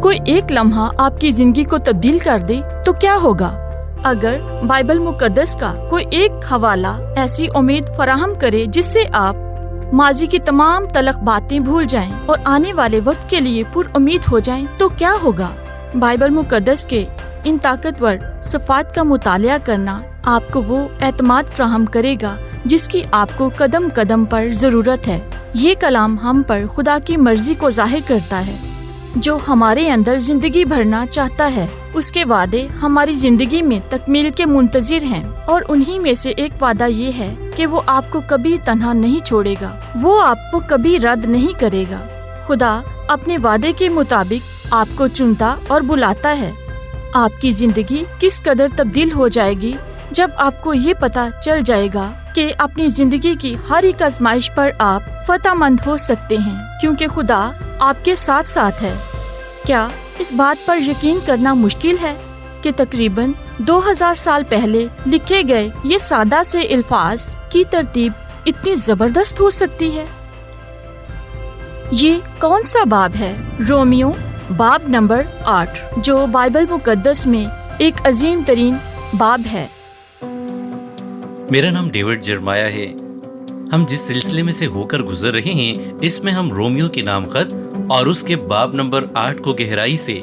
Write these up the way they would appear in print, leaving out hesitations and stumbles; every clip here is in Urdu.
کوئی ایک لمحہ آپ کی زندگی کو تبدیل کر دے تو کیا ہوگا؟ اگر بائبل مقدس کا کوئی ایک حوالہ ایسی امید فراہم کرے جس سے آپ ماضی کی تمام تلخ باتیں بھول جائیں اور آنے والے وقت کے لیے پر امید ہو جائیں تو کیا ہوگا؟ بائبل مقدس کے ان طاقتور صفات کا مطالعہ کرنا آپ کو وہ اعتماد فراہم کرے گا جس کی آپ کو قدم قدم پر ضرورت ہے۔ یہ کلام ہم پر خدا کی مرضی کو ظاہر کرتا ہے جو ہمارے اندر زندگی بھرنا چاہتا ہے۔ اس کے وعدے ہماری زندگی میں تکمیل کے منتظر ہیں، اور انہی میں سے ایک وعدہ یہ ہے کہ وہ آپ کو کبھی تنہا نہیں چھوڑے گا، وہ آپ کو کبھی رد نہیں کرے گا۔ خدا اپنے وعدے کے مطابق آپ کو چنتا اور بلاتا ہے۔ آپ کی زندگی کس قدر تبدیل ہو جائے گی جب آپ کو یہ پتہ چل جائے گا کہ اپنی زندگی کی ہر ایک آزمائش پر آپ فتح مند ہو سکتے ہیں کیونکہ خدا آپ کے ساتھ ساتھ ہے۔ کیا اس بات پر یقین کرنا مشکل ہے کہ تقریباً 2000 سال پہلے لکھے گئے یہ سادہ سے الفاظ کی ترتیب اتنی زبردست ہو سکتی ہے؟ یہ کون سا باب ہے؟ رومیو باب نمبر 8، جو بائبل مقدس میں ایک عظیم ترین باب ہے۔ میرا نام ڈیوڈ جرمایا ہے۔ ہم جس سلسلے میں سے ہو کر گزر رہے ہیں اس میں ہم رومیو کی نام خط اور اس کے باب نمبر 8 کو گہرائی سے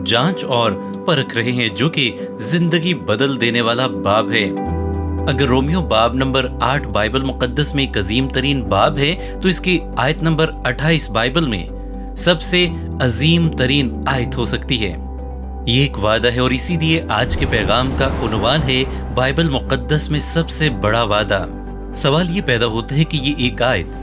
جانچ اور پرکھ رہے ہیں، جو کہ زندگی بدل دینے والا باب ہے۔ اگر رومیو باب نمبر 8 بائبل مقدس میں ایک عظیم ترین باب ہے تو اس کی آیت نمبر 28 بائبل میں سب سے عظیم ترین آیت ہو سکتی ہے۔ یہ ایک وعدہ ہے، اور اسی لیے آج کے پیغام کا عنوان ہے بائبل مقدس میں سب سے بڑا وعدہ۔ سوال یہ پیدا ہوتا ہے کہ یہ ایک آیت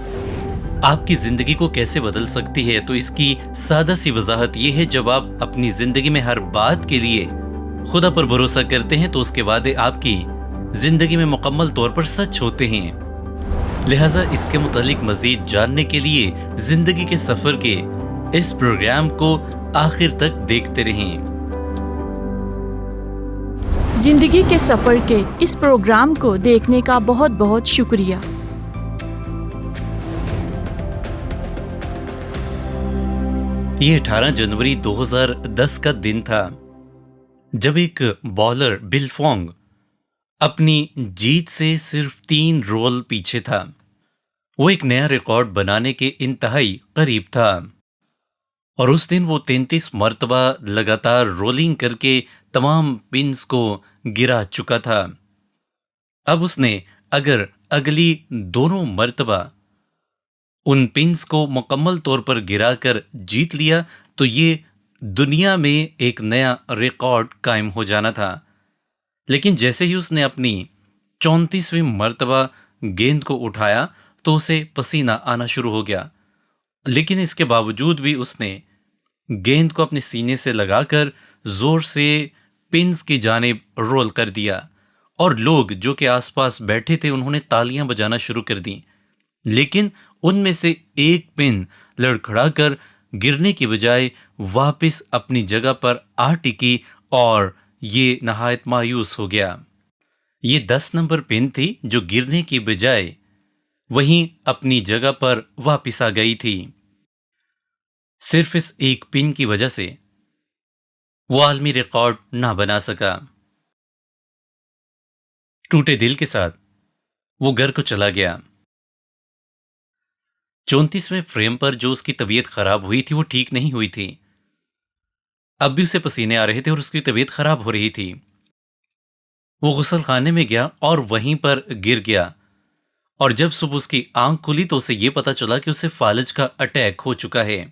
آپ کی زندگی کو کیسے بدل سکتی ہے؟ تو اس کی سادہ سی وضاحت یہ ہے، جب آپ اپنی زندگی میں ہر بات کے لیے خدا پر بھروسہ کرتے ہیں تو اس کے وعدے آپ کی زندگی میں مکمل طور پر سچ ہوتے ہیں۔ لہٰذا اس کے متعلق مزید جاننے کے لیے زندگی کے سفر کے اس پروگرام کو آخر تک دیکھتے رہیں۔ زندگی کے سفر کے اس پروگرام کو دیکھنے کا بہت بہت شکریہ۔ یہ 18 جنوری 2010 کا دن تھا جب ایک بالر بل فونگ اپنی جیت سے صرف 3 رول پیچھے تھا۔ وہ ایک نیا ریکارڈ بنانے کے انتہائی قریب تھا، اور اس دن وہ 33 مرتبہ لگاتار رولنگ کر کے تمام پنز کو گرا چکا تھا۔ اب اس نے اگر اگلی دونوں مرتبہ ان پنز کو مکمل طور پر گرا کر جیت لیا تو یہ دنیا میں ایک نیا ریکارڈ قائم ہو جانا تھا۔ لیکن جیسے ہی اس نے اپنی 34ویں مرتبہ گیند کو اٹھایا تو اسے پسینہ آنا شروع ہو گیا، لیکن اس کے باوجود بھی اس نے گیند کو اپنے سینے سے لگا کر زور سے پنز کی جانب رول کر دیا، اور لوگ جو کہ آس پاس بیٹھے تھے انہوں نے تالیاں بجانا شروع کر دیں، لیکن ان میں سے ایک پن لڑکھڑا کر گرنے کی بجائے واپس اپنی جگہ پر آ ٹکی، اور یہ نہایت مایوس ہو گیا۔ یہ 10 نمبر پن تھی جو گرنے کی بجائے وہیں اپنی جگہ پر واپس آ گئی تھی۔ صرف اس ایک پن کی وجہ سے وہ عالمی ریکارڈ نہ بنا سکا۔ ٹوٹے دل کے ساتھ وہ گھر کو چلا گیا۔ 34ویں فریم پر جو اس کی طبیعت خراب ہوئی تھی وہ ٹھیک نہیں ہوئی تھی۔ اب بھی اسے پسینے آ رہے تھے اور اس کی طبیعت خراب ہو رہی تھی۔ وہ غسل خانے میں گیا اور وہیں پر گر گیا، اور جب صبح اس کی آنکھ کھلی تو اسے یہ پتا چلا کہ اسے فالج کا اٹیک ہو چکا ہے۔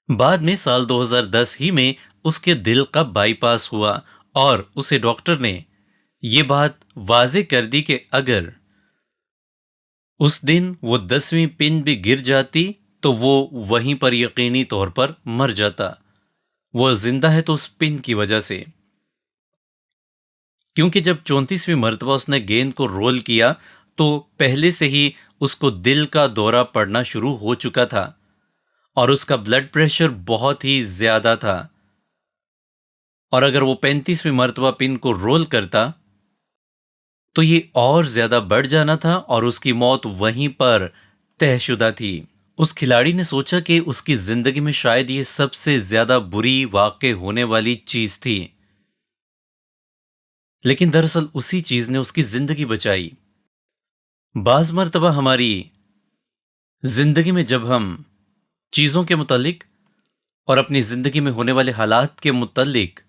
بعد میں سال 2010 ہی میں اس کے دل کا بائی پاس ہوا، اور اسے ڈاکٹر نے یہ بات واضح کر دی کہ اگر اس دن وہ 10ویں پن بھی گر جاتی تو وہ وہیں پر یقینی طور پر مر جاتا۔ وہ زندہ ہے تو اس پن کی وجہ سے، کیونکہ جب 34ویں مرتبہ اس نے گیند کو رول کیا تو پہلے سے ہی اس کو دل کا دورہ پڑنا شروع ہو چکا تھا، اور اس کا بلڈ پریشر بہت ہی زیادہ تھا، اور اگر وہ 35ویں مرتبہ پن کو رول کرتا تو یہ اور زیادہ بڑھ جانا تھا، اور اس کی موت وہیں پر طے شدہ تھی۔ اس کھلاڑی نے سوچا کہ اس کی زندگی میں شاید یہ سب سے زیادہ بری واقع ہونے والی چیز تھی، لیکن دراصل اسی چیز نے اس کی زندگی بچائی۔ بعض مرتبہ ہماری زندگی میں جب ہم چیزوں کے متعلق اور اپنی زندگی میں ہونے والے حالات کے متعلق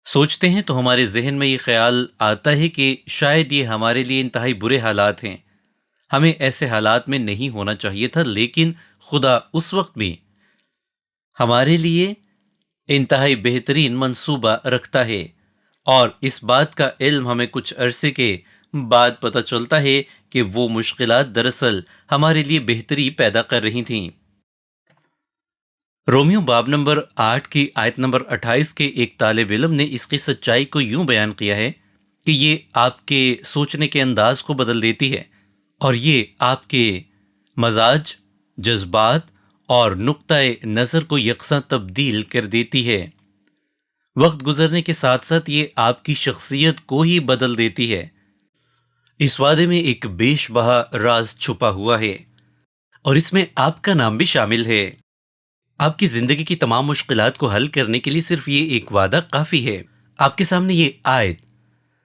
سوچتے ہیں تو ہمارے ذہن میں یہ خیال آتا ہے کہ شاید یہ ہمارے لیے انتہائی برے حالات ہیں، ہمیں ایسے حالات میں نہیں ہونا چاہیے تھا، لیکن خدا اس وقت بھی ہمارے لیے انتہائی بہترین منصوبہ رکھتا ہے، اور اس بات کا علم ہمیں کچھ عرصے کے بعد پتہ چلتا ہے کہ وہ مشکلات دراصل ہمارے لیے بہتری پیدا کر رہی تھیں۔ رومیو باب نمبر 8 کی آیت نمبر 28 کے ایک طالب علم نے اس کی سچائی کو یوں بیان کیا ہے کہ یہ آپ کے سوچنے کے انداز کو بدل دیتی ہے، اور یہ آپ کے مزاج، جذبات اور نقطۂ نظر کو یکساں تبدیل کر دیتی ہے۔ وقت گزرنے کے ساتھ ساتھ یہ آپ کی شخصیت کو ہی بدل دیتی ہے۔ اس وعدے میں ایک بیش بہا راز چھپا ہوا ہے، اور اس میں آپ کا نام بھی شامل ہے۔ آپ کی زندگی کی تمام مشکلات کو حل کرنے کے لیے صرف یہ ایک وعدہ کافی ہے۔ آپ کے سامنے یہ آیت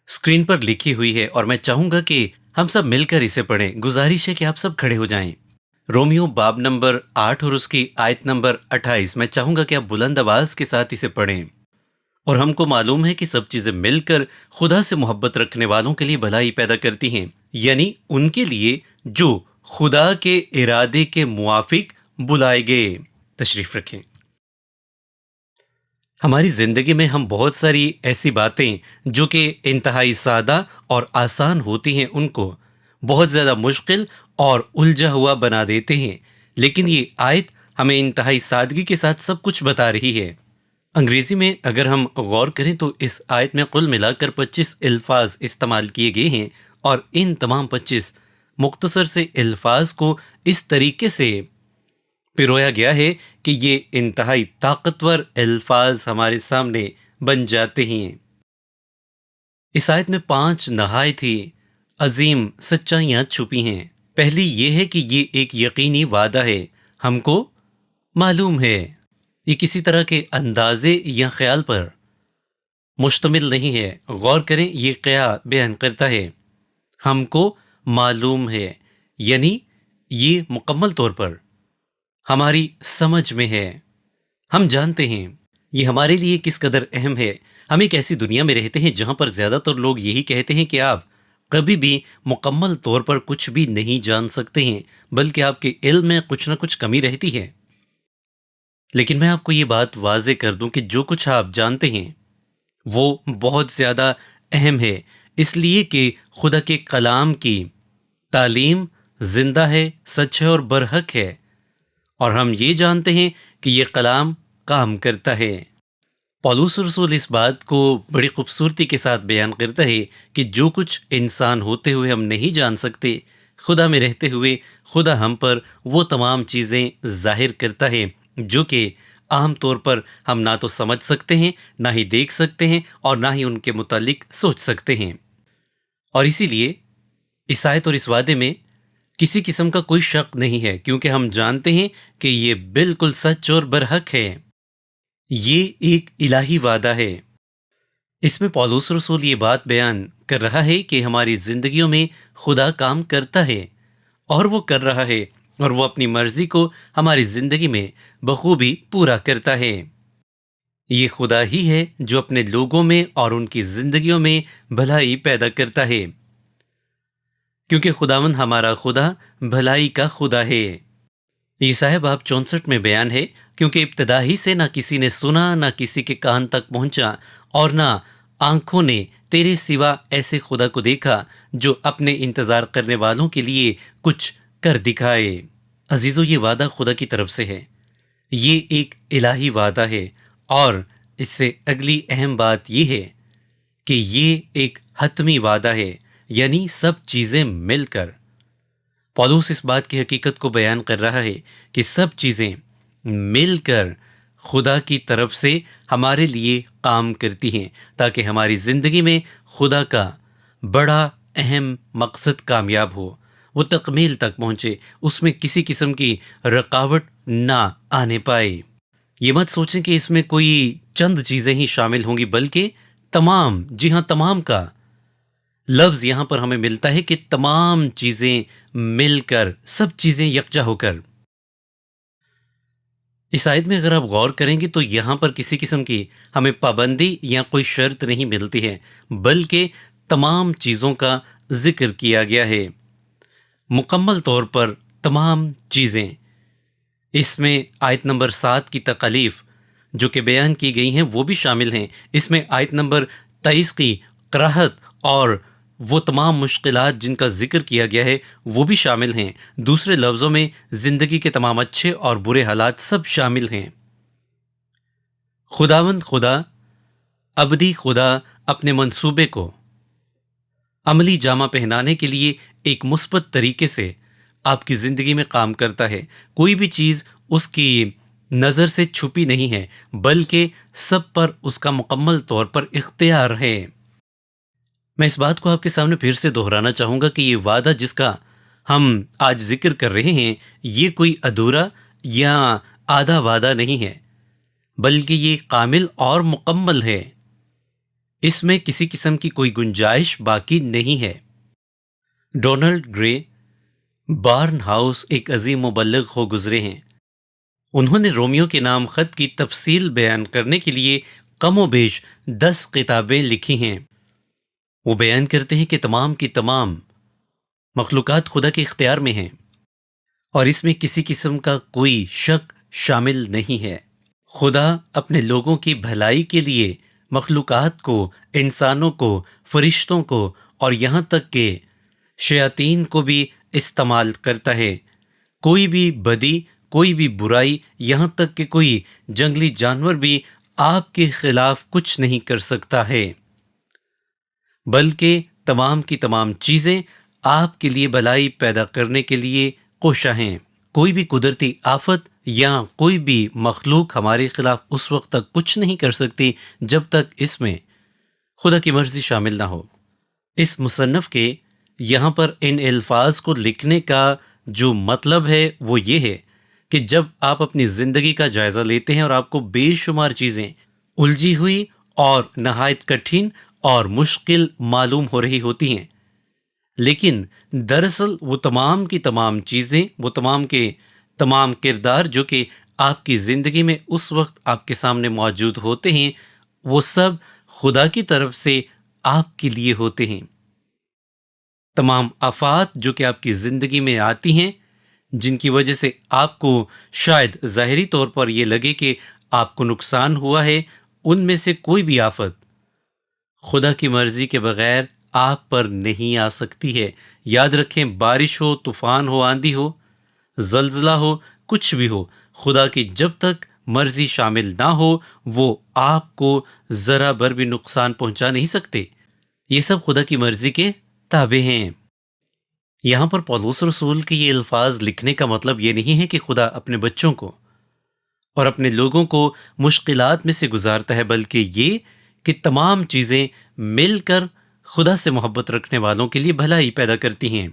اسکرین پر لکھی ہوئی ہے، اور میں چاہوں گا کہ ہم سب مل کر اسے پڑھیں۔ گزارش ہے کہ آپ سب کھڑے ہو جائیں۔ رومیو باب نمبر 8 اور اس کی آیت نمبر 28، میں چاہوں گا کہ آپ بلند آواز کے ساتھ اسے پڑھیں۔ اور ہم کو معلوم ہے کہ سب چیزیں مل کر خدا سے محبت رکھنے والوں کے لیے بھلائی پیدا کرتی ہیں، یعنی ان کے لیے جو خدا کے ارادے کے موافق بلائے گئے۔ تشریف رکھیں۔ ہماری زندگی میں ہم بہت ساری ایسی باتیں جو کہ انتہائی سادہ اور آسان ہوتی ہیں، ان کو بہت زیادہ مشکل اور الجھا ہوا بنا دیتے ہیں، لیکن یہ آیت ہمیں انتہائی سادگی کے ساتھ سب کچھ بتا رہی ہے۔ انگریزی میں اگر ہم غور کریں تو اس آیت میں کل ملا کر 25 الفاظ استعمال کیے گئے ہیں، اور ان تمام 25 مختصر سے الفاظ کو اس طریقے سے پرویا گیا ہے کہ یہ انتہائی طاقتور الفاظ ہمارے سامنے بن جاتے ہیں۔ اس آیت میں 5 نہایت ہی عظیم سچائیاں چھپی ہیں۔ پہلی یہ ہے کہ یہ ایک یقینی وعدہ ہے، ہم کو معلوم ہے۔ یہ کسی طرح کے اندازے یا خیال پر مشتمل نہیں ہے۔ غور کریں، یہ کیا بیان کرتا ہے؟ ہم کو معلوم ہے، یعنی یہ مکمل طور پر ہماری سمجھ میں ہے، ہم جانتے ہیں یہ ہمارے لیے کس قدر اہم ہے۔ ہم ایک ایسی دنیا میں رہتے ہیں جہاں پر زیادہ تر لوگ یہی کہتے ہیں کہ آپ کبھی بھی مکمل طور پر کچھ بھی نہیں جان سکتے ہیں، بلکہ آپ کے علم میں کچھ نہ کچھ کمی رہتی ہے۔ لیکن میں آپ کو یہ بات واضح کر دوں کہ جو کچھ آپ جانتے ہیں وہ بہت زیادہ اہم ہے، اس لیے کہ خدا کے کلام کی تعلیم زندہ ہے، سچ ہے اور برحق ہے، اور ہم یہ جانتے ہیں کہ یہ کلام کام کرتا ہے۔ پولس رسول اس بات کو بڑی خوبصورتی کے ساتھ بیان کرتا ہے کہ جو کچھ انسان ہوتے ہوئے ہم نہیں جان سکتے، خدا میں رہتے ہوئے خدا ہم پر وہ تمام چیزیں ظاہر کرتا ہے جو کہ عام طور پر ہم نہ تو سمجھ سکتے ہیں، نہ ہی دیکھ سکتے ہیں، اور نہ ہی ان کے متعلق سوچ سکتے ہیں۔ اور اسی لیے اس آیت اور اس وعدے میں کسی قسم کا کوئی شک نہیں ہے، کیونکہ ہم جانتے ہیں کہ یہ بالکل سچ اور برحق ہے۔ یہ ایک الہی وعدہ ہے۔ اس میں پولس رسول یہ بات بیان کر رہا ہے کہ ہماری زندگیوں میں خدا کام کرتا ہے، اور وہ کر رہا ہے، اور وہ اپنی مرضی کو ہماری زندگی میں بخوبی پورا کرتا ہے۔ یہ خدا ہی ہے جو اپنے لوگوں میں اور ان کی زندگیوں میں بھلائی پیدا کرتا ہے، کیونکہ خداوند ہمارا خدا بھلائی کا خدا ہے۔ یسعیاہ باب 64 میں بیان ہے، کیونکہ ابتدا ہی سے نہ کسی نے سنا، نہ کسی کے کان تک پہنچا، اور نہ آنکھوں نے تیرے سوا ایسے خدا کو دیکھا جو اپنے انتظار کرنے والوں کے لیے کچھ کر دکھائے۔ عزیزو، یہ وعدہ خدا کی طرف سے ہے، یہ ایک الہی وعدہ ہے، اور اس سے اگلی اہم بات یہ ہے کہ یہ ایک حتمی وعدہ ہے، یعنی سب چیزیں مل کر۔ پولس اس بات کی حقیقت کو بیان کر رہا ہے کہ سب چیزیں مل کر خدا کی طرف سے ہمارے لیے کام کرتی ہیں، تاکہ ہماری زندگی میں خدا کا بڑا اہم مقصد کامیاب ہو۔ وہ تکمیل تک پہنچے، اس میں کسی قسم کی رکاوٹ نہ آنے پائے۔ یہ مت سوچیں کہ اس میں کوئی چند چیزیں ہی شامل ہوں گی، بلکہ تمام، جی ہاں تمام کا لفظ یہاں پر ہمیں ملتا ہے کہ تمام چیزیں مل کر، سب چیزیں یکجا ہو کر۔ اس آیت میں اگر آپ غور کریں گے تو یہاں پر کسی قسم کی ہمیں پابندی یا کوئی شرط نہیں ملتی ہے، بلکہ تمام چیزوں کا ذکر کیا گیا ہے، مکمل طور پر تمام چیزیں۔ اس میں آیت نمبر 7 کی تکالیف جو کہ بیان کی گئی ہیں وہ بھی شامل ہیں، اس میں آیت نمبر 23 کی کراہت اور وہ تمام مشکلات جن کا ذکر کیا گیا ہے وہ بھی شامل ہیں۔ دوسرے لفظوں میں زندگی کے تمام اچھے اور برے حالات سب شامل ہیں۔ خداوند خدا، ابدی خدا اپنے منصوبے کو عملی جامہ پہنانے کے لیے ایک مثبت طریقے سے آپ کی زندگی میں کام کرتا ہے۔ کوئی بھی چیز اس کی نظر سے چھپی نہیں ہے، بلکہ سب پر اس کا مکمل طور پر اختیار ہے۔ میں اس بات کو آپ کے سامنے پھر سے دہرانا چاہوں گا کہ یہ وعدہ جس کا ہم آج ذکر کر رہے ہیں، یہ کوئی ادھورا یا آدھا وعدہ نہیں ہے، بلکہ یہ کامل اور مکمل ہے۔ اس میں کسی قسم کی کوئی گنجائش باقی نہیں ہے۔ ڈونلڈ گرے بارن ہاؤس ایک عظیم مبلغ ہو گزرے ہیں۔ انہوں نے رومیو کے نام خط کی تفصیل بیان کرنے کے لیے کم و بیش 10 کتابیں لکھی ہیں۔ وہ بیان کرتے ہیں کہ تمام کی تمام مخلوقات خدا کے اختیار میں ہیں، اور اس میں کسی قسم کا کوئی شک شامل نہیں ہے۔ خدا اپنے لوگوں کی بھلائی کے لیے مخلوقات کو، انسانوں کو، فرشتوں کو اور یہاں تک کہ شیاطین کو بھی استعمال کرتا ہے۔ کوئی بھی بدی، کوئی بھی برائی، یہاں تک کہ کوئی جنگلی جانور بھی آپ کے خلاف کچھ نہیں کر سکتا ہے، بلکہ تمام کی تمام چیزیں آپ کے لیے بھلائی پیدا کرنے کے لیے کوشاں ہیں۔ کوئی بھی قدرتی آفت یا کوئی بھی مخلوق ہمارے خلاف اس وقت تک کچھ نہیں کر سکتی جب تک اس میں خدا کی مرضی شامل نہ ہو۔ اس مصنف کے یہاں پر ان الفاظ کو لکھنے کا جو مطلب ہے وہ یہ ہے کہ جب آپ اپنی زندگی کا جائزہ لیتے ہیں اور آپ کو بے شمار چیزیں الجھی ہوئی اور نہایت کٹھن اور مشکل معلوم ہو رہی ہوتی ہیں، لیکن دراصل وہ تمام کی تمام چیزیں، وہ تمام کے تمام کردار جو کہ آپ کی زندگی میں اس وقت آپ کے سامنے موجود ہوتے ہیں، وہ سب خدا کی طرف سے آپ کے لیے ہوتے ہیں۔ تمام آفات جو کہ آپ کی زندگی میں آتی ہیں، جن کی وجہ سے آپ کو شاید ظاہری طور پر یہ لگے کہ آپ کو نقصان ہوا ہے، ان میں سے کوئی بھی آفت خدا کی مرضی کے بغیر آپ پر نہیں آ سکتی ہے۔ یاد رکھیں، بارش ہو، طوفان ہو، آندھی ہو، زلزلہ ہو، کچھ بھی ہو، خدا کی جب تک مرضی شامل نہ ہو وہ آپ کو ذرا بھر بھی نقصان پہنچا نہیں سکتے۔ یہ سب خدا کی مرضی کے تابع ہیں۔ یہاں پر پولس رسول کے یہ الفاظ لکھنے کا مطلب یہ نہیں ہے کہ خدا اپنے بچوں کو اور اپنے لوگوں کو مشکلات میں سے گزارتا ہے، بلکہ یہ کہ تمام چیزیں مل کر خدا سے محبت رکھنے والوں کے لیے بھلائی پیدا کرتی ہیں۔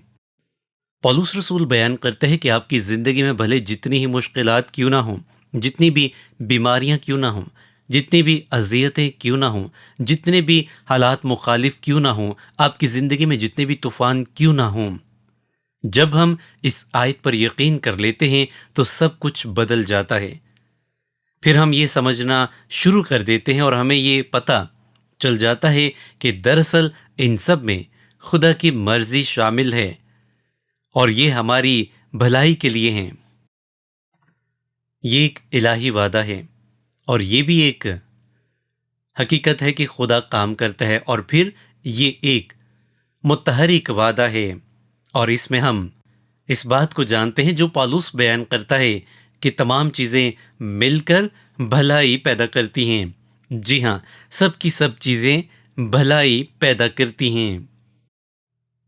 پولس رسول بیان کرتا ہے کہ آپ کی زندگی میں بھلے جتنی ہی مشکلات کیوں نہ ہوں، جتنی بھی بیماریاں کیوں نہ ہوں، جتنی بھی اذیتیں کیوں نہ ہوں، جتنے بھی حالات مخالف کیوں نہ ہوں، آپ کی زندگی میں جتنے بھی طوفان کیوں نہ ہوں، جب ہم اس آیت پر یقین کر لیتے ہیں تو سب کچھ بدل جاتا ہے۔ پھر ہم یہ سمجھنا شروع کر دیتے ہیں اور ہمیں یہ پتہ چل جاتا ہے کہ دراصل ان سب میں خدا کی مرضی شامل ہے اور یہ ہماری بھلائی کے لیے ہیں۔ یہ ایک الہی وعدہ ہے اور یہ بھی ایک حقیقت ہے کہ خدا کام کرتا ہے، اور پھر یہ ایک متحرک وعدہ ہے، اور اس میں ہم اس بات کو جانتے ہیں جو پالوس بیان کرتا ہے کہ تمام چیزیں مل کر بھلائی پیدا کرتی ہیں۔ جی ہاں، سب کی سب چیزیں بھلائی پیدا کرتی ہیں۔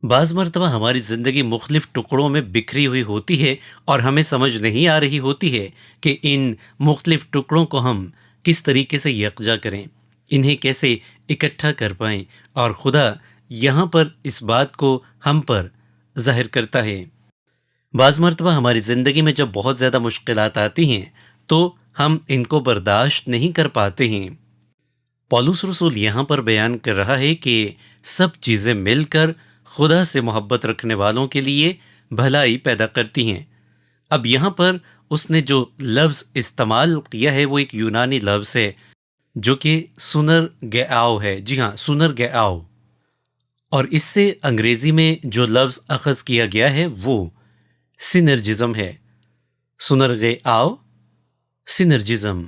بعض مرتبہ ہماری زندگی مختلف ٹکڑوں میں بکھری ہوئی ہوتی ہے اور ہمیں سمجھ نہیں آ رہی ہوتی ہے کہ ان مختلف ٹکڑوں کو ہم کس طریقے سے یکجا کریں، انہیں کیسے اکٹھا کر پائیں، اور خدا یہاں پر اس بات کو ہم پر ظاہر کرتا ہے۔ بعض مرتبہ ہماری زندگی میں جب بہت زیادہ مشکلات آتی ہیں تو ہم ان کو برداشت نہیں کر پاتے ہیں۔ پولس رسول یہاں پر بیان کر رہا ہے کہ سب چیزیں مل کر خدا سے محبت رکھنے والوں کے لیے بھلائی پیدا کرتی ہیں۔ اب یہاں پر اس نے جو لفظ استعمال کیا ہے وہ ایک یونانی لفظ ہے جو کہ سنر گیاؤ ہے۔ جی ہاں، سنر گیاؤ، اور اس سے انگریزی میں جو لفظ اخذ کیا گیا ہے وہ سینرجزم ہے۔ سنر گیاؤ، سینرجزم۔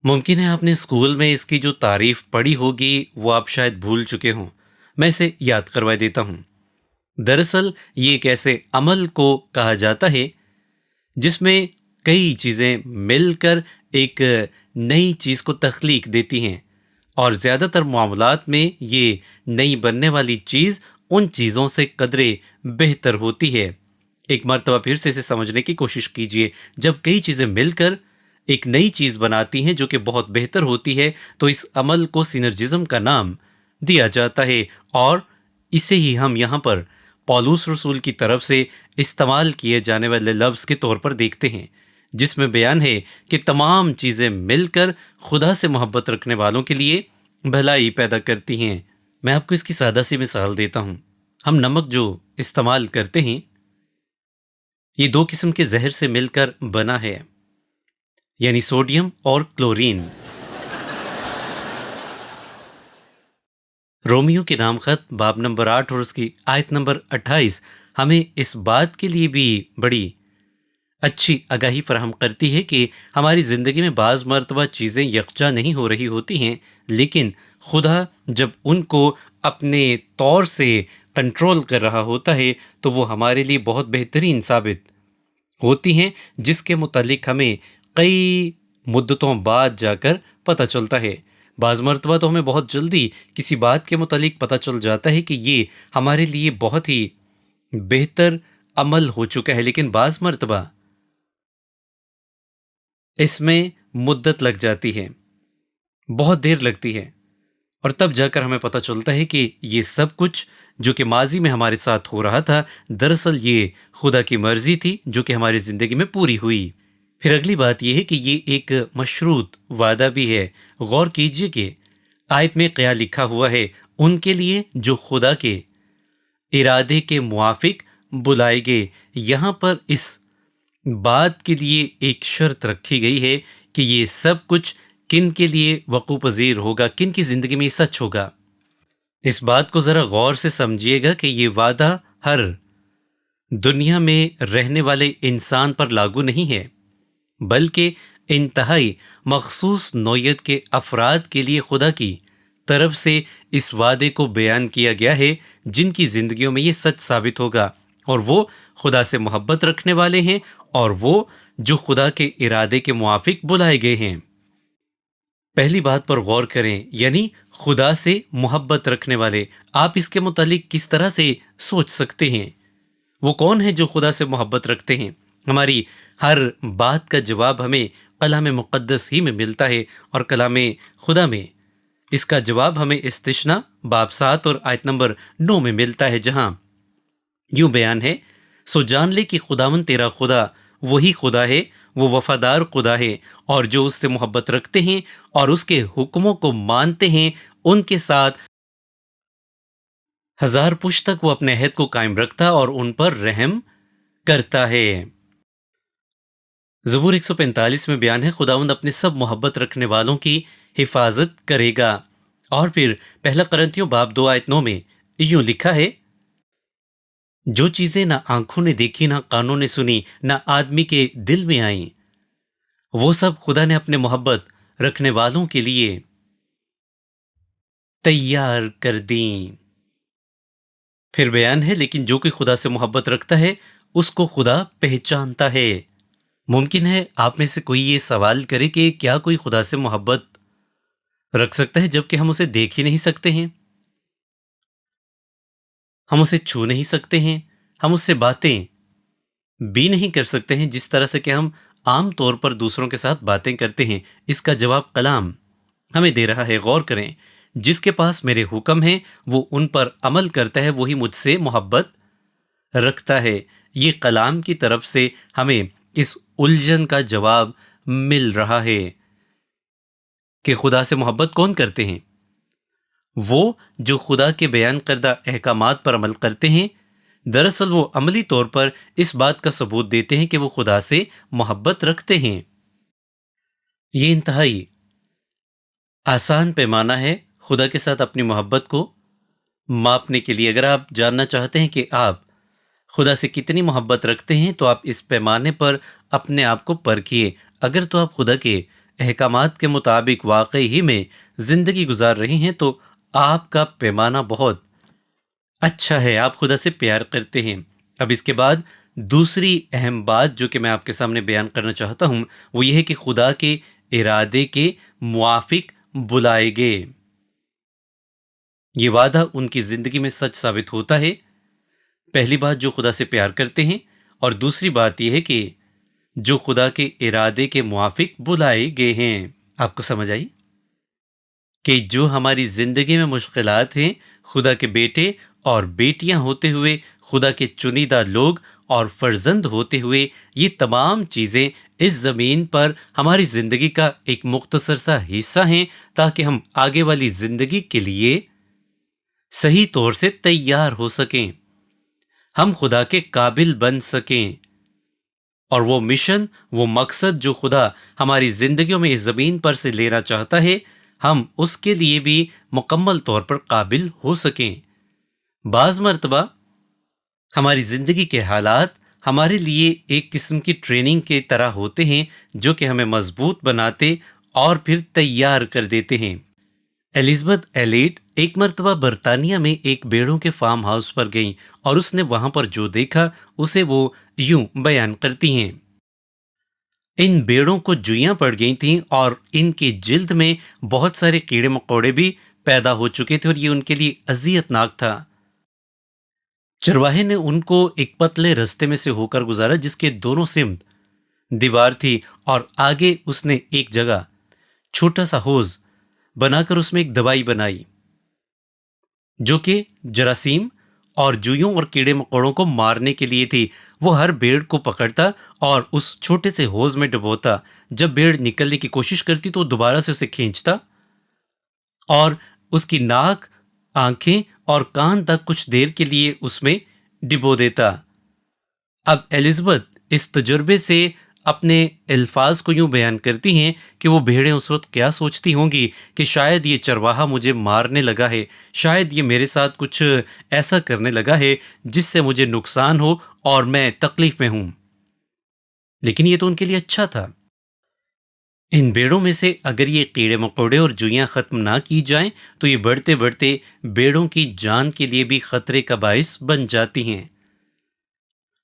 ممکن ہے آپ نے اسکول میں اس کی جو تعریف پڑھی ہوگی وہ آپ شاید بھول چکے ہوں، میں اسے یاد کروا دیتا ہوں۔ دراصل یہ ایک ایسے عمل کو کہا جاتا ہے جس میں کئی چیزیں مل کر ایک نئی چیز کو تخلیق دیتی ہیں، اور زیادہ تر معاملات میں یہ نئی بننے والی چیز ان چیزوں سے قدرے بہتر ہوتی ہے۔ ایک مرتبہ پھر سے اسے سمجھنے کی کوشش کیجئے۔ جب کئی چیزیں مل کر ایک نئی چیز بناتی ہیں جو کہ بہت بہتر ہوتی ہے تو اس عمل کو سینرجزم کا نام دیا جاتا ہے، اور اسے ہی ہم یہاں پر پولس رسول کی طرف سے استعمال کیے جانے والے لفظ کے طور پر دیکھتے ہیں، جس میں بیان ہے کہ تمام چیزیں مل کر خدا سے محبت رکھنے والوں کے لیے بھلائی پیدا کرتی ہیں۔ میں آپ کو اس کی سادہ سی مثال دیتا ہوں۔ ہم نمک جو استعمال کرتے ہیں یہ دو قسم کے زہر سے مل کر بنا ہے، یعنی سوڈیم اور کلورین۔ رومیو کے نام خط باب نمبر 8 اور اس کی آیت نمبر 28 ہمیں اس بات کے لیے بھی بڑی اچھی آگاہی فراہم کرتی ہے کہ ہماری زندگی میں بعض مرتبہ چیزیں یکجا نہیں ہو رہی ہوتی ہیں، لیکن خدا جب ان کو اپنے طور سے کنٹرول کر رہا ہوتا ہے تو وہ ہمارے لیے بہت بہترین ثابت ہوتی ہیں، جس کے متعلق ہمیں کئی مدتوں بعد جا کر پتہ چلتا ہے۔ بعض مرتبہ تو ہمیں بہت جلدی کسی بات کے متعلق پتہ چل جاتا ہے کہ یہ ہمارے لیے بہت ہی بہتر عمل ہو چکا ہے، لیکن بعض مرتبہ اس میں مدت لگ جاتی ہے، بہت دیر لگتی ہے، اور تب جا کر ہمیں پتہ چلتا ہے کہ یہ سب کچھ جو کہ ماضی میں ہمارے ساتھ ہو رہا تھا دراصل یہ خدا کی مرضی تھی جو کہ ہماری زندگی میں پوری ہوئی۔ پھر اگلی بات یہ ہے کہ یہ ایک مشروط وعدہ بھی ہے۔ غور کیجئے کہ آیت میں کیا لکھا ہوا ہے، ان کے لیے جو خدا کے ارادے کے موافق بلائے گئے۔ یہاں پر اس بات کے لیے ایک شرط رکھی گئی ہے کہ یہ سب کچھ کن کے لیے وقوع پذیر ہوگا، کن کی زندگی میں یہ سچ ہوگا۔ اس بات کو ذرا غور سے سمجھیے گا کہ یہ وعدہ ہر دنیا میں رہنے والے انسان پر لاگو نہیں ہے، بلکہ انتہائی مخصوص نوعیت کے افراد کے لیے خدا کی طرف سے اس وعدے کو بیان کیا گیا ہے جن کی زندگیوں میں یہ سچ ثابت ہوگا، اور وہ خدا سے محبت رکھنے والے ہیں، اور وہ جو خدا کے ارادے کے موافق بلائے گئے ہیں۔ پہلی بات پر غور کریں، یعنی خدا سے محبت رکھنے والے۔ آپ اس کے متعلق کس طرح سے سوچ سکتے ہیں؟ وہ کون ہے جو خدا سے محبت رکھتے ہیں؟ ہماری ہر بات کا جواب ہمیں کلام مقدس ہی میں ملتا ہے، اور کلام خدا میں اس کا جواب ہمیں استثنا باب 7 اور آیت نمبر 9 میں ملتا ہے، جہاں یوں بیان ہے، سو جان لے کہ خداوند تیرا خدا وہی خدا ہے، وہ وفادار خدا ہے، اور جو اس سے محبت رکھتے ہیں اور اس کے حکموں کو مانتے ہیں ان کے ساتھ ہزار پشت تک وہ اپنے عہد کو قائم رکھتا اور ان پر رحم کرتا ہے۔ زبور 145 میں بیان ہے، خداوند اپنے سب محبت رکھنے والوں کی حفاظت کرے گا۔ اور پھر پہلا قرنتیوں باب 2 آیت 9 میں یوں لکھا ہے، جو چیزیں نہ آنکھوں نے دیکھی، نہ کانوں نے سنی، نہ آدمی کے دل میں آئیں، وہ سب خدا نے اپنے محبت رکھنے والوں کے لیے تیار کر دیں۔ پھر بیان ہے، لیکن جو کوئی خدا سے محبت رکھتا ہے اس کو خدا پہچانتا ہے۔ ممکن ہے آپ میں سے کوئی یہ سوال کرے کہ کیا کوئی خدا سے محبت رکھ سکتا ہے جبکہ ہم اسے دیکھ ہی نہیں سکتے ہیں، ہم اسے چھو نہیں سکتے ہیں، ہم اس سے باتیں بھی نہیں کر سکتے ہیں جس طرح سے کہ ہم عام طور پر دوسروں کے ساتھ باتیں کرتے ہیں؟ اس کا جواب کلام ہمیں دے رہا ہے۔ غور کریں، جس کے پاس میرے حکم ہیں وہ ان پر عمل کرتا ہے، وہی مجھ سے محبت رکھتا ہے۔ یہ کلام کی طرف سے ہمیں اس الجھن کا جواب مل رہا ہے کہ خدا سے محبت کون کرتے ہیں؟ وہ جو خدا کے بیان کردہ احکامات پر عمل کرتے ہیں۔ دراصل وہ عملی طور پر اس بات کا ثبوت دیتے ہیں کہ وہ خدا سے محبت رکھتے ہیں۔ یہ انتہائی آسان پیمانہ ہے خدا کے ساتھ اپنی محبت کو ماپنے کے لیے۔ اگر آپ جاننا چاہتے ہیں کہ آپ خدا سے کتنی محبت رکھتے ہیں تو آپ اس پیمانے پر اپنے آپ کو پرکھیے۔ اگر تو آپ خدا کے احکامات کے مطابق واقعی ہی میں زندگی گزار رہے ہیں تو آپ کا پیمانہ بہت اچھا ہے، آپ خدا سے پیار کرتے ہیں۔ اب اس کے بعد دوسری اہم بات جو کہ میں آپ کے سامنے بیان کرنا چاہتا ہوں وہ یہ ہے کہ خدا کے ارادے کے موافق بلائے گے۔ یہ وعدہ ان کی زندگی میں سچ ثابت ہوتا ہے۔ پہلی بات، جو خدا سے پیار کرتے ہیں، اور دوسری بات یہ ہے کہ جو خدا کے ارادے کے موافق بلائے گئے ہیں۔ آپ کو سمجھ آئی کہ جو ہماری زندگی میں مشکلات ہیں، خدا کے بیٹے اور بیٹیاں ہوتے ہوئے، خدا کے چنیدہ لوگ اور فرزند ہوتے ہوئے، یہ تمام چیزیں اس زمین پر ہماری زندگی کا ایک مختصر سا حصہ ہیں تاکہ ہم آگے والی زندگی کے لیے صحیح طور سے تیار ہو سکیں، ہم خدا کے قابل بن سکیں، اور وہ مشن، وہ مقصد جو خدا ہماری زندگیوں میں اس زمین پر سے لینا چاہتا ہے، ہم اس کے لیے بھی مکمل طور پر قابل ہو سکیں۔ بعض مرتبہ ہماری زندگی کے حالات ہمارے لیے ایک قسم کی ٹریننگ کی طرح ہوتے ہیں جو کہ ہمیں مضبوط بناتے اور پھر تیار کر دیتے ہیں۔ الزبتھ ایلیٹ ایک مرتبہ برطانیہ میں ایک بھیڑوں کے فارم ہاؤس پر گئیں اور اس نے وہاں پر جو دیکھا اسے وہ یوں بیان کرتی ہیں۔ ان بھیڑوں کو جوئیاں پڑ گئی تھیں اور ان کی جلد میں بہت سارے کیڑے مکوڑے بھی پیدا ہو چکے تھے اور یہ ان کے لیے اذیت ناک تھا۔ چرواہے نے ان کو ایک پتلے رستے میں سے ہو کر گزارا جس کے دونوں سمت دیوار تھی، اور آگے اس نے ایک جگہ چھوٹا سا حوض بنا کر اس میں ایک دوائی بنائی جو کہ جراثیم اور جوئیوں اور کیڑے مکوڑوں کو مارنے کے لیے تھی۔ وہ ہر بھیڑ کو پکڑتا اور اس چھوٹے سے حوض میں ڈبوتا۔ جب بھیڑ نکلنے کی کوشش کرتی تو دوبارہ سے اسے کھینچتا اور اس کی ناک، آنکھیں اور کان تک کچھ دیر کے لیے اس میں ڈبو دیتا۔ اب الزبتھ اس تجربے سے اپنے الفاظ کو یوں بیان کرتی ہیں کہ وہ بھیڑیں اس وقت کیا سوچتی ہوں گی کہ شاید یہ چرواہا مجھے مارنے لگا ہے، شاید یہ میرے ساتھ کچھ ایسا کرنے لگا ہے جس سے مجھے نقصان ہو اور میں تکلیف میں ہوں۔ لیکن یہ تو ان کے لیے اچھا تھا۔ ان بھیڑوں میں سے اگر یہ کیڑے مکوڑے اور جوئیاں ختم نہ کی جائیں تو یہ بڑھتے بڑھتے بھیڑوں کی جان کے لیے بھی خطرے کا باعث بن جاتی ہیں۔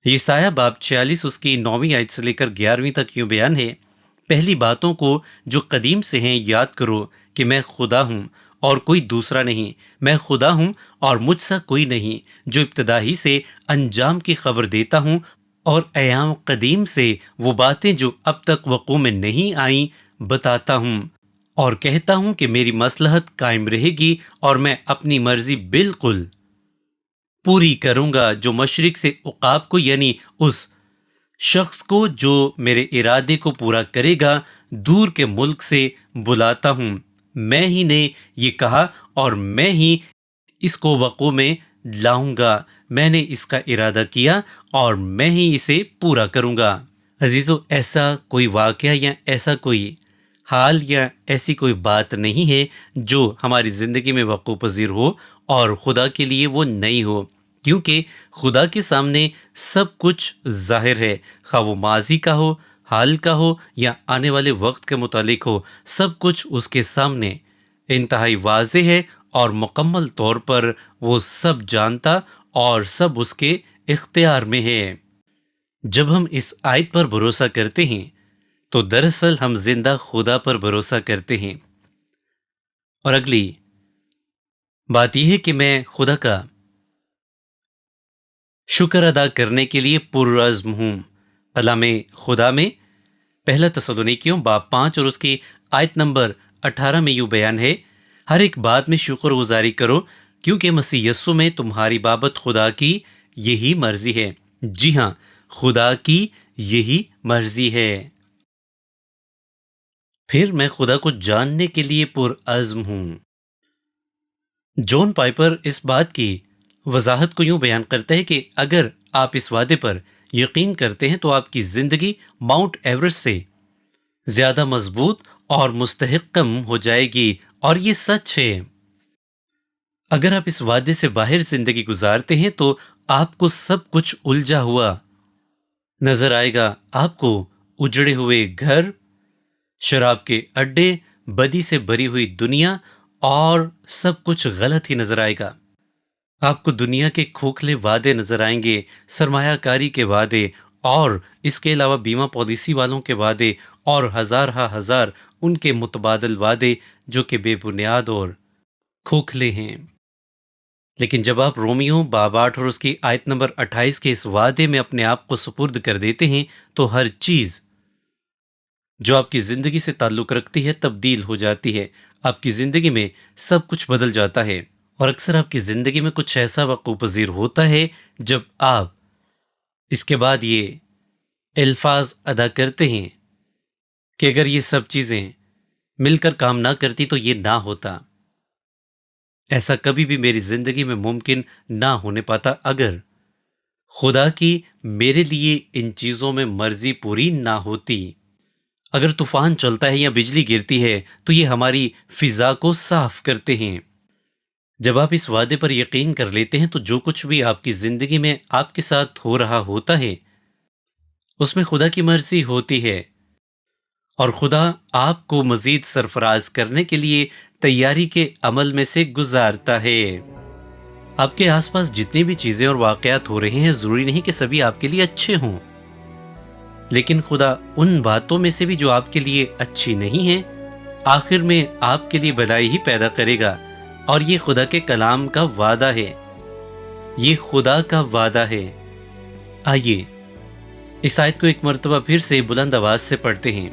یسایہ باب 46 اس کی 9ویں آیت سے لے کر 11ویں تک یوں بیان ہے: پہلی باتوں کو جو قدیم سے ہیں یاد کرو کہ میں خدا ہوں اور کوئی دوسرا نہیں، میں خدا ہوں اور مجھ سا کوئی نہیں، جو ابتدا ہی سے انجام کی خبر دیتا ہوں اور ایام قدیم سے وہ باتیں جو اب تک وقوع میں نہیں آئیں بتاتا ہوں، اور کہتا ہوں کہ میری مصلحت قائم رہے گی اور میں اپنی مرضی بالکل پوری کروں گا۔ جو مشرق سے عقاب کو، یعنی اس شخص کو جو میرے ارادے کو پورا کرے گا، دور کے ملک سے بلاتا ہوں۔ میں ہی نے یہ کہا اور میں ہی اس کو وقوع میں لاؤں گا۔ میں نے اس کا ارادہ کیا اور میں ہی اسے پورا کروں گا۔ عزیزو، ایسا کوئی واقعہ یا ایسا کوئی حال یا ایسی کوئی بات نہیں ہے جو ہماری زندگی میں وقوع پذیر ہو اور خدا کے لیے وہ نہیں ہو، کیونکہ خدا کے سامنے سب کچھ ظاہر ہے، خواہ وہ ماضی کا ہو، حال کا ہو یا آنے والے وقت کے متعلق ہو، سب کچھ اس کے سامنے انتہائی واضح ہے اور مکمل طور پر وہ سب جانتا اور سب اس کے اختیار میں ہے۔ جب ہم اس آیت پر بھروسہ کرتے ہیں تو دراصل ہم زندہ خدا پر بھروسہ کرتے ہیں۔ اور اگلی بات یہ ہے کہ میں خدا کا شکر ادا کرنے کے لیے پرعزم ہوں۔ کلام خدا میں پہلا تسالونیکیوں باب 5 اور اس کی آیت نمبر 18 میں یوں بیان ہے: ہر ایک بات میں شکر گزاری کرو، کیونکہ مسیح یسوع میں تمہاری بابت خدا کی یہی مرضی ہے. جی ہاں، خدا کی یہی مرضی ہے. پھر میں خدا کو جاننے کے لیے پرعزم ہوں. جان پائپر اس بات کی وضاحت کو یوں بیان کرتا ہے کہ اگر آپ اس وعدے پر یقین کرتے ہیں تو آپ کی زندگی ماؤنٹ ایورسٹ سے زیادہ مضبوط اور مستحکم ہو جائے گی، اور یہ سچ ہے. اگر آپ اس وعدے سے باہر زندگی گزارتے ہیں تو آپ کو سب کچھ الجھا ہوا نظر آئے گا. آپ کو اجڑے ہوئے گھر، شراب کے اڈے، بدی سے بھری ہوئی دنیا اور سب کچھ غلط ہی نظر آئے گا. آپ کو دنیا کے کھوکھلے وعدے نظر آئیں گے، سرمایہ کاری کے وعدے، اور اس کے علاوہ بیمہ پالیسی والوں کے وعدے، اور ہزار ان کے متبادل وعدے جو کہ بے بنیاد اور کھوکھلے ہیں. لیکن جب آپ رومیو باب 8 اور اس کی آیت نمبر 28 کے اس وعدے میں اپنے آپ کو سپرد کر دیتے ہیں تو ہر چیز جو آپ کی زندگی سے تعلق رکھتی ہے تبدیل ہو جاتی ہے. آپ کی زندگی میں سب کچھ بدل جاتا ہے. اور اکثر آپ کی زندگی میں کچھ ایسا وقوع پذیر ہوتا ہے جب آپ اس کے بعد یہ الفاظ ادا کرتے ہیں کہ اگر یہ سب چیزیں مل کر کام نہ کرتی تو یہ نہ ہوتا. ایسا کبھی بھی میری زندگی میں ممکن نہ ہونے پاتا اگر خدا کی میرے لیے ان چیزوں میں مرضی پوری نہ ہوتی. اگر طوفان چلتا ہے یا بجلی گرتی ہے تو یہ ہماری فضا کو صاف کرتے ہیں. جب آپ اس وعدے پر یقین کر لیتے ہیں تو جو کچھ بھی آپ کی زندگی میں آپ کے ساتھ ہو رہا ہوتا ہے اس میں خدا کی مرضی ہوتی ہے، اور خدا آپ کو مزید سرفراز کرنے کے لیے تیاری کے عمل میں سے گزارتا ہے. آپ کے آس پاس جتنی بھی چیزیں اور واقعات ہو رہے ہیں ضروری نہیں کہ سبھی آپ کے لیے اچھے ہوں، لیکن خدا ان باتوں میں سے بھی جو آپ کے لیے اچھی نہیں ہیں آخر میں آپ کے لیے بھلائی ہی پیدا کرے گا. اور یہ خدا کے کلام کا وعدہ ہے، یہ خدا کا وعدہ ہے. آئیے اس آیت کو ایک مرتبہ پھر سے بلند آواز سے پڑھتے ہیں.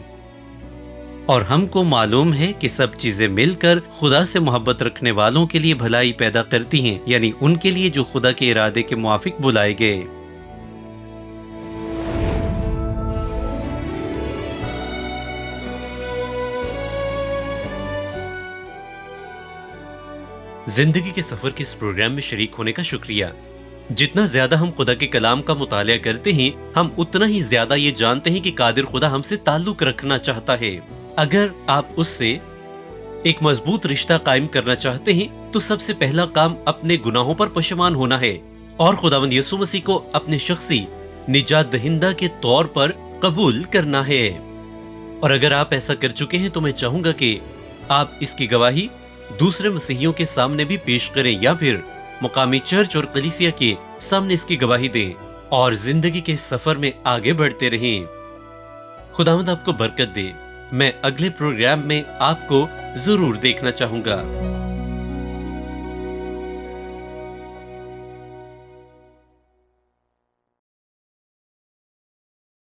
اور ہم کو معلوم ہے کہ سب چیزیں مل کر خدا سے محبت رکھنے والوں کے لیے بھلائی پیدا کرتی ہیں، یعنی ان کے لیے جو خدا کے ارادے کے موافق بلائے گئے. زندگی کے سفر کے اس پروگرام میں شریک ہونے کا شکریہ. جتنا زیادہ ہم خدا کے کلام کا مطالعہ کرتے ہیں ہم اتنا ہی زیادہ یہ جانتے ہیں کہ قادر خدا ہم سے تعلق رکھنا چاہتا ہے. اگر آپ اس سے ایک مضبوط رشتہ قائم کرنا چاہتے ہیں تو سب سے پہلا کام اپنے گناہوں پر پشیمان ہونا ہے اور خداوند یسوع مسیح کو اپنے شخصی نجات دہندہ کے طور پر قبول کرنا ہے. اور اگر آپ ایسا کر چکے ہیں تو میں چاہوں گا کہ آپ اس کی گواہی دوسرے مسیحیوں کے سامنے بھی پیش کریں، یا پھر مقامی چرچ اور کلیسیا کے سامنے اس کی گواہی دیں اور زندگی کے سفر میں آگے بڑھتے رہیں. خداوند آپ کو برکت دے. میں اگلے پروگرام میں آپ کو ضرور دیکھنا چاہوں گا.